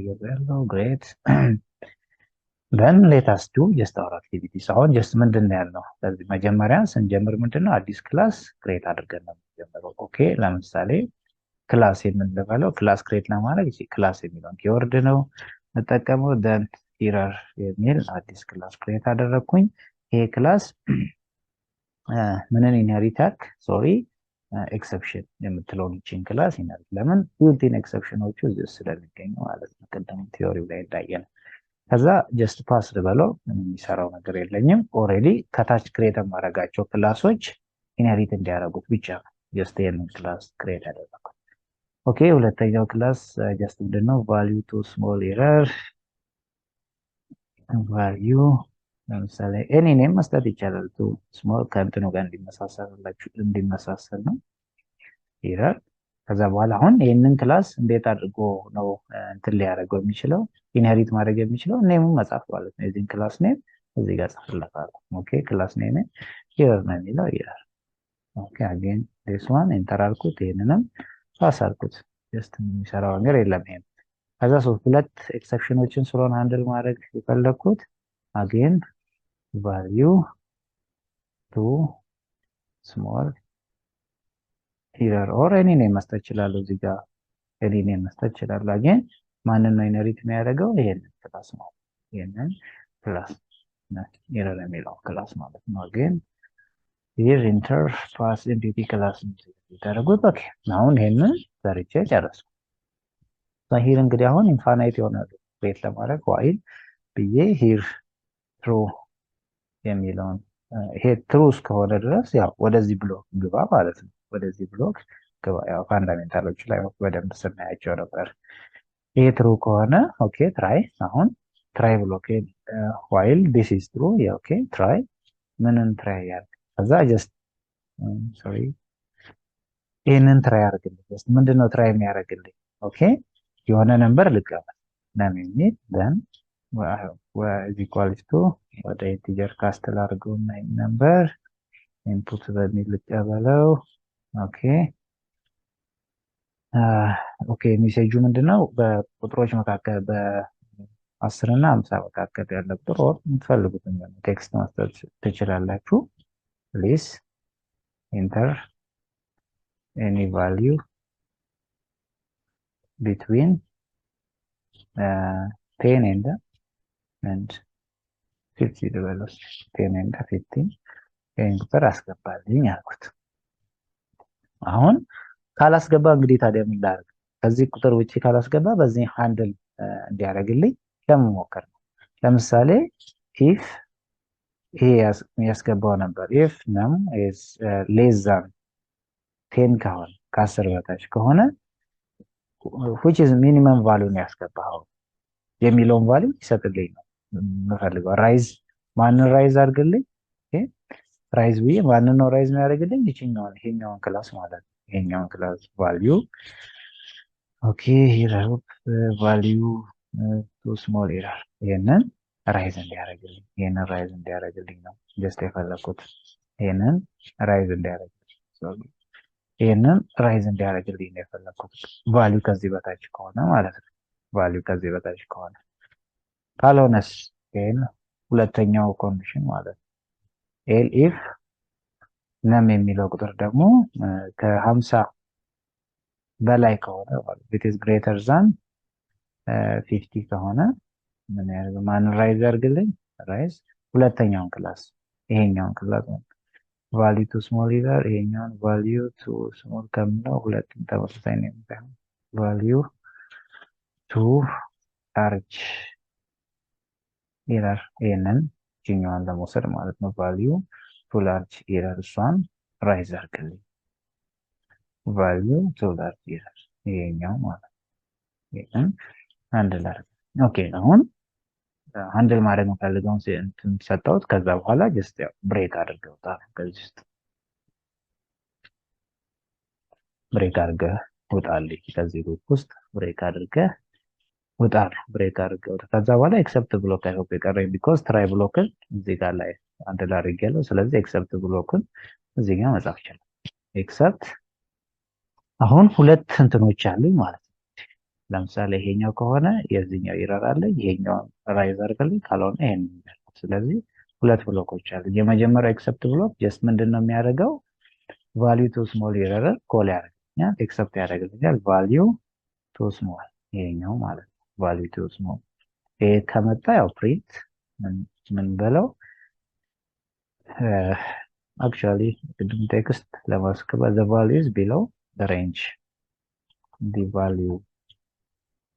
ቀይሬያለሁ great then let us do just our activities አሁን just ምንድነው ያልነው ስለዚህ መጀመሪያ ስንጀምር ምንድነው አዲስ ክላስ ክሬት አድርገን ነው የምንጀምረው ኦኬ ለምሳሌ ክላስ የምንለው ክላስ ክሬት ለማድረግ እሺ ክላስ የሚለውን ኪወርድ ነው መጠቀመው then error የሚል አዲስ ክላስ ክሬት አደረኩኝ ይሄ ክላስ ምንን ኢንሄሪት ሶሪ ኤክሰፕሽን የምትለውን ቺን ክላስ ኢንሄሪት ለምን ቢልት-ኢን ኤክሰፕሽኖቹ እዚህ ስለሚገኙ ማለት ነው ቀደም ቲዮሪው ላይ እንዳየነው ከዛ ጀስት ፓስ ልበለው የሚሰራው ነገር የለኝም ኦሬዲ ከታች ክሬት ማድረጋቸው ክላሶች ኢንሄሪት እንዲያደርጉት ብቻ ጀስት ይሄንን ክላስ ክሬት አደረኩት ኦኬ ሁለተኛው ክላስ ጀስት ምንድነው value to small error value ለምሳሌ any name መስጠት ይቻላል to small ከእንትኑ ጋር እንዲመሳሰል ነው error ከዛ በኋላ አሁን ይሄንን ክላስ እንዴት አድርጎ ነው እንትን ሊያደርገው የሚችለው ኢንሄሪት ማድረግ የሚችለው ኔሙን መጻፍ ማለት ነው የዚህን ክላስ ኔም እዚህ ጋር ጽፍለታለሁ ኦኬ ክላስ ኔም here ነው የሚለው here ኦኬ again this one enter አልኩት ይሄንንም ፓስ አልኩት ጀስት የሚሰራው ነገር የለም ይሄን ከዛ ሁለት ኤክሰፕሽኖችን ስለሆነ ሃንድል ማድረግ የፈለኩት again value to small error or any name መስጠት ይችላል እዚህ ጋር any name መስጠት ይችላል again ማንን ነው ኢንሄሪት የሚያደርገው ይሄንን ክላስ ነው ይሄንን ክላስ error የሚለው ክላስ ማለት ነው again here enter pass entity class ታደርጉት ኦኬ አሁን ይሄንን ሰርቼ ጨረስኩ ዛሂር እንግዲህ አሁን ኢንፋናይት ይሆናል ክሬት ለማድረግ while ብዬ here true የሚለውን ይሄ true እስከሆነ ድረስ ያው ወደዚህ ብሎክ ግባ ማለት ነው ወደዚህ ብሎክ ግባ ያው ፋንዳሜንታሎች ላይ በደንብ ስናያቸው ነበር ይሄ true ከሆነ ኦኬ try አሁን try ብሎክ while this is true yeah okay try ምንን try ያርግ ከዛ just sorry ይሄንን try አድርግልኝ just ምንድነው try የሚያደርግልኝ ኦኬ የሆነ ነምበር ልቀበል ለምን then is equals to ወደ ኢንቲጀር ካስትል አድርገውና ነምበር ኢንፑት በሚል ልቀበለው ኦኬ ኦኬ ሜሴጁ ምንድነው በቁጥሮች መካከል በ10 እና 50 መካከል ያለ ቁጥር or የምትፈልጉትን ቴክስት መስጠት ትችላላችሁ please enter any value between 10 and 50 develops 10 and 15 ይሄን ቁጥር አስገባልኝ አልኩት አሁን ካላስገባ እንግዲህ ታዲያ ምን ላድርግ ከዚህ ቁጥር ውጪ ካላስገባ በዚህ ሃንድል እንዲያደርግልኝ ለመሞከር ነው ለምሳሌ if ይሄ ያስገባው ነበር if num is less than 10 ከሆነ ከ10 በታች ከሆነ which is minimum value ነው ያስገባው የሚለውን ቫልዩ ይሰጥልኝ ነው የምፈልገው ራይዝ ማንን ራይዝ አድርግልኝ ኦኬ ራይዝ ብዬ ማንን ነው ራይዝ የሚያደርግልኝ ይሄኛውን ክላስ ማለት ነው ይሄኛውን ክላስ ቫልዩ ኦኬ here value to small error ይሄንን ራይዝ እንዲያደርግልኝ ነው ጀስት የፈለኩት ይሄንን ራይዝ እንዲያደርግልኝ ነው የፈለኩት ቫልዩ ከዚህ በታች ከሆነ ማለት ነው ቫልዩ ከዚህ በታች ከሆነ ካልሆነስ ይሄን ሁለተኛው ኮንዲሽን ማለት ነው if num የሚለው ቁጥር ደግሞ ከ50 በላይ ከሆነ it is greater than 50 ከሆነ ምን ያደርጋል ማን ራይዝ ያርግልኝ ራይዝ ሁለተኛውን ክላስ ይሄኛውን ክላስ value to small error ይሄኛውን value to small ከምነው ሁለቱም ተመሳሳይ ነው የሚሆነው value to large error ይሄንን ጂኛውን ለመውሰድ ማለት ነው value to large error እሷን ራይዝ አድርግልኝ value to large error ይሄኛው ማለት ይሄን ሃንድል አድርግ ኦኬ አሁን ሃንድል ማድረግ እንፈልገውን እንትን ሰጣውት ከዛ በኋላ ጀስት ያው ብሬክ አድርገውታል ከዚህ ውስጥ ብሬክ አድርገህ ወጣልኝ ከዚህ ግሩፕ ውስጥ ብሬክ አድርገህ ወጣል ብሬክ አድርገው ከዛ በኋላ ኤክሰፕት ብሎክ አይሆን የቀረኝ ቢኮዝ ትራይ ብሎክን እዚህ ጋር ላይ አንድ ላይ አድርጌያለሁ ስለዚህ ኤክሰፕት ብሎክን እዚህ ጋር መጻፍ ይችላል ኤክሰፕት አሁን ሁለት እንትኖች አሉኝ ማለት ነው ለምሳሌ ይሄኛው ከሆነ የዚህኛው ኢረር አለ፣ ይሄኛው ራይዝ አድርግልኝ፣ ካልሆነ ይሄን። ስለዚህ ሁለት ብሎኮች አሉ። የመጀመሪያው ኤክሰፕት ብሎክ ጀስት ምንድነው የሚያደርገው? ቫልዩ ቱ ስሞል ኢረር ኮል ያደርግልኛል፣ ኤክሰፕት ያደርግልኛል። ቫልዩ ቱ ስሞል ይሄኛው ማለት ነው። ቫልዩ ቱ ስሞል ይሄ ከመጣ ያው ፕሪንት ምን በለው actually ቅድም ቴክስት ለማስገባት the value is below the range, the value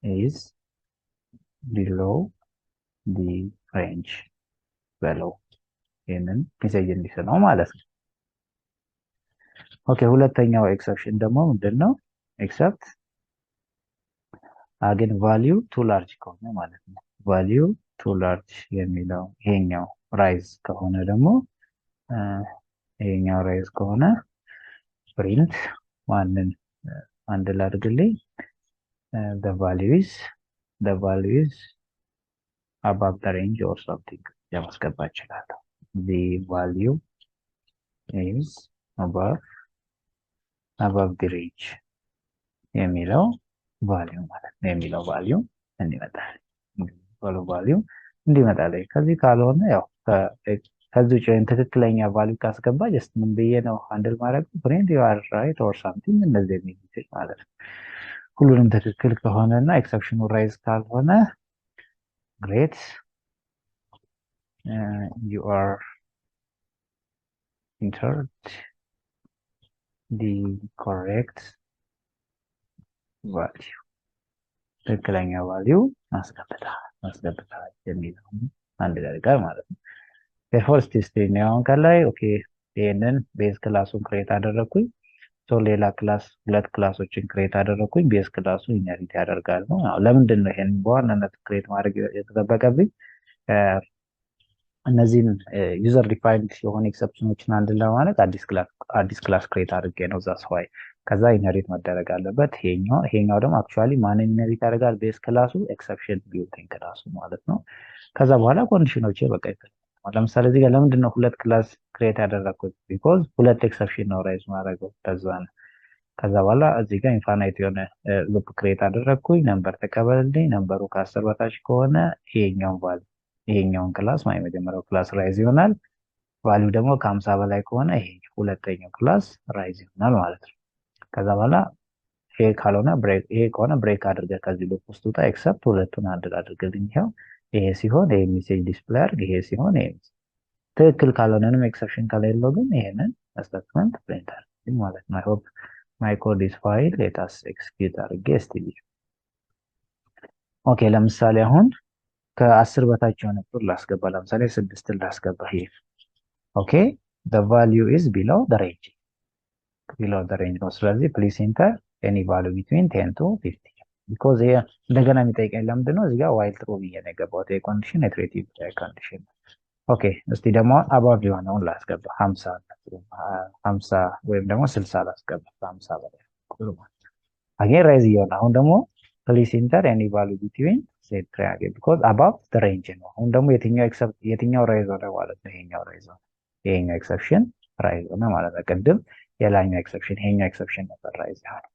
is below the range በለው ይሄንን ሜሴጅ እንዲሰጠው ማለት ነው። ኦኬ ሁለተኛው ኤክሰፕሽን ደግሞ ምንድነው? ኤክሰፕት አገን ቫልዩ ቱ ላርጅ ከሆነ ማለት ነው። ቫልዩ ቱ ላርጅ የሚለው ይሄኛው ራይዝ ከሆነ ደግሞ ይሄኛው ራይዝ ከሆነ ፕሪንት ማንን አንድ ላድርግልኝ the value is above the range or something ለማስገባት እችላለሁ። the value is above the range የሚለው ቫልዩ ማለት ነው። የሚለው ቫልዩ እንዲመጣል ቫልዩ እንዲመጣል። ከዚህ ካልሆነ ያው ከዚህ ውጭ ትክክለኛ ቫልዩ ካስገባ ጀስት ምን ብዬ ነው ሃንድል ማድረግ ፕሪንት you are right or something እንደዚህ የሚል ማለት ነው። ሁሉንም ትክክል ከሆነና ኤክሰፕሽኑ ራይዝ ካልሆነ great you are entered the correct value ትክክለኛ ቫልዩ ማስገብታል የሚለው አንድ ጋር ማለት ነው። የፈርስት ስቴጅ ነው ከላይ ኦኬ ይሄንን ቤዝ ክላሱን ክሬት አደረኩኝ። ሶ ሌላ ክላስ ሁለት ክላሶችን ክሬት አደረኩኝ። ቤዝ ክላሱ ኢንሄሪት ያደርጋል ነው። ለምንድን ነው ይሄን በዋናነት ክሬት ማድረግ የተጠበቀብኝ? እነዚህን ዩዘር ዲፋይንድ የሆነ ኤክሰፕሽኖችን አንድ ለማድረግ አዲስ ክላስ ክሬት አድርጌ ነው ዛስ ዋይ። ከዛ ኢንሄሪት መደረግ አለበት። ይሄኛው ደግሞ አክቹአሊ ማንን ኢንሄሪት ያደርጋል? ቤዝ ክላሱ ኤክሰፕሽን ቢልቲን ክላሱ ማለት ነው። ከዛ በኋላ ኮንዲሽኖች በቃ ለምሳሌ እዚህ ጋር ለምንድን ነው ሁለት ክላስ ክሬት ያደረኩት? ቢኮዝ ሁለት ኤክሰፕሽን ነው ራይዝ ማድረገው ከዛ ነው። ከዛ በኋላ እዚህ ጋር ኢንፋናይት የሆነ ሉፕ ክሬት አደረኩኝ። ነምበር ተቀበልልኝ። ነምበሩ ከ10 በታች ከሆነ ይሄኛውን ክላስ ማለት የመጀመሪያው ክላስ ራይዝ ይሆናል። ቫልዩ ደግሞ ከ50 በላይ ከሆነ ይሄ ሁለተኛው ክላስ ራይዝ ይሆናል ማለት ነው። ከዛ በኋላ ይሄ ካልሆነ ብሬክ፣ ይሄ ከሆነ ብሬክ አድርገህ ከዚህ ሉፕ ውስጥ ውጣ። ኤክሰፕት ሁለቱን አንድ አድርግልኝ። ይሄው ይሄ ሲሆን ይሄ ሜሴጅ ዲስፕሌይ አድርግ። ይሄ ሲሆን ይሄ ትክክል ካልሆነንም ኤክሰፕሽን ከሌለው ግን ይሄንን ስቴትመንት ፕሪንት አድርግ ማለት ነው። አይ ሆፕ ማይ ኮድ ኢዝ ፋይል ሌታስ ኤክስኪዩት አድርጌ እስቲ ኦኬ ለምሳሌ አሁን ከ10 በታች የሆነ ቁጥር ላስገባ። ለምሳሌ 6 ላስገባ። ይሄ ኦኬ the value is below the range ነው። ስለዚህ ፕሊስ ኢንተር any value between 10 to 50 because ይሄ እንደገና የሚጠይቀኝ ለምንድን ነው? እዚህ ጋር ዋይል ትሩ ብዬ ነው የገባሁት። ይሄ ኮንዲሽን ኢትሬቲቭ ኮንዲሽን። ኦኬ እስቲ ደግሞ አባቭ የሆነውን ላስገባ 50 ወይም ደግሞ 60 ላስገባ። 50 በላይ ቁጥሩ ማለት አገን ራይዝ ይሆናል። አሁን ደግሞ ፕሊስ ኢንተር any value between set triangle because above the range ነው። አሁን ደግሞ የትኛው ራይዝ ሆነ ማለት ነው? ይሄኛው ራይዝ ሆነ። ይሄኛው ኤክሰፕሽን ራይዝ ሆነ ማለት ነው። ቅድም የላኛው ኤክሰፕሽን ይሄኛው ኤክሰፕሽን ነበር ራይዝ ያለው።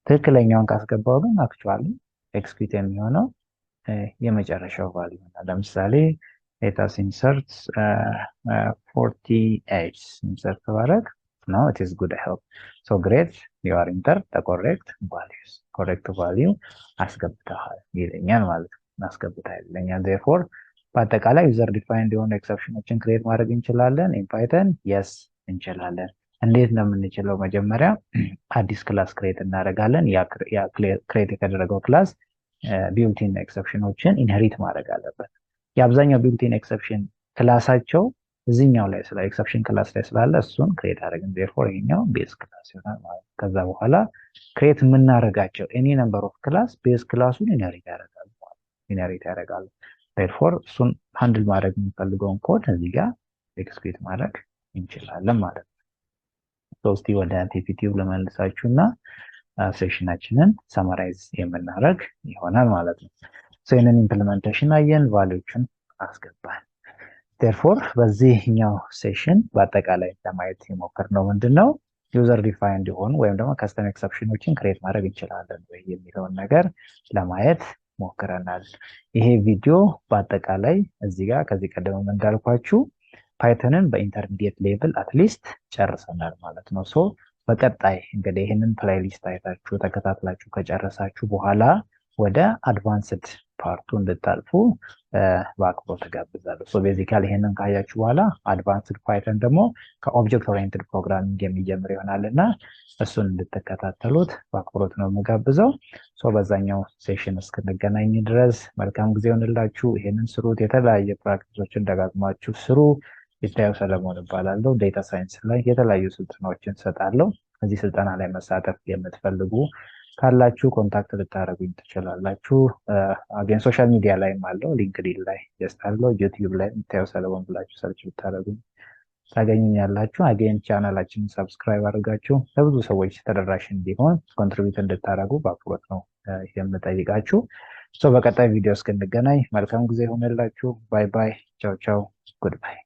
ትክክለኛውን ካስገባው ግን አክቹአሊ ኤክስኪዩት የሚሆነው የመጨረሻው ቫልዩ ነው። ለምሳሌ ሌታስ ኢንሰርት 48 ኢንሰርት ባረግ ነው it is good help so great you are enter the correct value አስገብተሃል ይለኛል ማለት ነው። አስገብተሃል ይለኛል። therefore በአጠቃላይ ዩዘር ዲፋይንድ የሆኑ ኤክሰፕሽኖችን ክሬት ማድረግ እንችላለን ኢን ፓይተን። የስ እንችላለን። እንዴት ነው የምንችለው? መጀመሪያ አዲስ ክላስ ክሬት እናደርጋለን። ያ ክሬት የተደረገው ክላስ ቢልቲን ኤክሰፕሽኖችን ኢንሄሪት ማድረግ አለበት። የአብዛኛው ቢልቲን ኤክሰፕሽን ክላሳቸው እዚህኛው ላይ ስለ ኤክሰፕሽን ክላስ ላይ ስላለ እሱን ክሬት አደረግን። therefore ይሄኛው ቤዝ ክላስ ይሆናል ማለት ነው። ከዛ በኋላ ክሬት የምናደርጋቸው ኤኒ ነምበር ኦፍ ክላስ ቤዝ ክላሱን ኢንሄሪት ያደርጋሉ። therefore እሱን ሃንድል ማድረግ የሚፈልገውን ኮድ እዚህ ጋር ኤክስኪዩት ማድረግ እንችላለን ማለት ነው። እስቲ ወደ ፒፒቲው ለመልሳችሁና ሴሽናችንን ሰማራይዝ የምናደርግ ይሆናል ማለት ነው። ይህንን ኢምፕሊሜንቴሽን አየን፣ ቫልዩዎችን አስገባን። therefore በዚህኛው ሴሽን በአጠቃላይ ለማየት የሞከርነው ምንድነው? ዩዘር ዲፋይንድ የሆኑ ወይም ደግሞ ከስተም ኤክሰፕሽኖችን ክሬት ማድረግ እንችላለን ወይ የሚለውን ነገር ለማየት ሞክረናል። ይሄ ቪዲዮ በአጠቃላይ እዚህ ጋር ከዚህ ቀደም እንዳልኳችሁ ፓይተንን በኢንተርሚዲየት ሌቭል አትሊስት ጨርሰናል ማለት ነው። ሶ በቀጣይ እንግዲህ ይህንን ፕሌይሊስት አይታችሁ ተከታትላችሁ ከጨረሳችሁ በኋላ ወደ አድቫንስድ ፓርቱ እንድታልፉ በአክብሮት ተጋብዛለሁ። ሶ ቤዚካሊ ይሄንን ካያችሁ በኋላ አድቫንስድ ፓይተን ደግሞ ከኦብጀክት ኦሪየንትድ ፕሮግራሚንግ የሚጀምር ይሆናል እና እሱን እንድትከታተሉት በአክብሮት ነው የምጋብዘው። ሶ በዛኛው ሴሽን እስክንገናኝ ድረስ መልካም ጊዜ ሆንላችሁ። ይሄንን ስሩት። የተለያየ ፕራክቲሶችን ደጋግማችሁ ስሩ። ይታየው ሰለሞን እባላለሁ። ዴታ ሳይንስ ላይ የተለያዩ ስልጠናዎችን ሰጣለሁ። እዚህ ስልጠና ላይ መሳተፍ የምትፈልጉ ካላችሁ ኮንታክት ልታደርጉኝ ትችላላችሁ። አገን ሶሻል ሚዲያ ላይም አለው፣ ሊንክዲን ላይ ጀስት አለው፣ ዩቲዩብ ላይ ይታየው ሰለሞን ብላችሁ ሰርች ብታደርጉኝ ታገኙኛላችሁ። አገን ቻናላችንን ሰብስክራይብ አድርጋችሁ ለብዙ ሰዎች ተደራሽ እንዲሆን ኮንትሪቢዩት እንድታደርጉ በአክብሮት ነው የምጠይቃችሁ። በቀጣይ ቪዲዮ እስክንገናኝ መልካም ጊዜ ሆነላችሁ። ባይ ባይ። ቻው ቻው። ጉድ ባይ።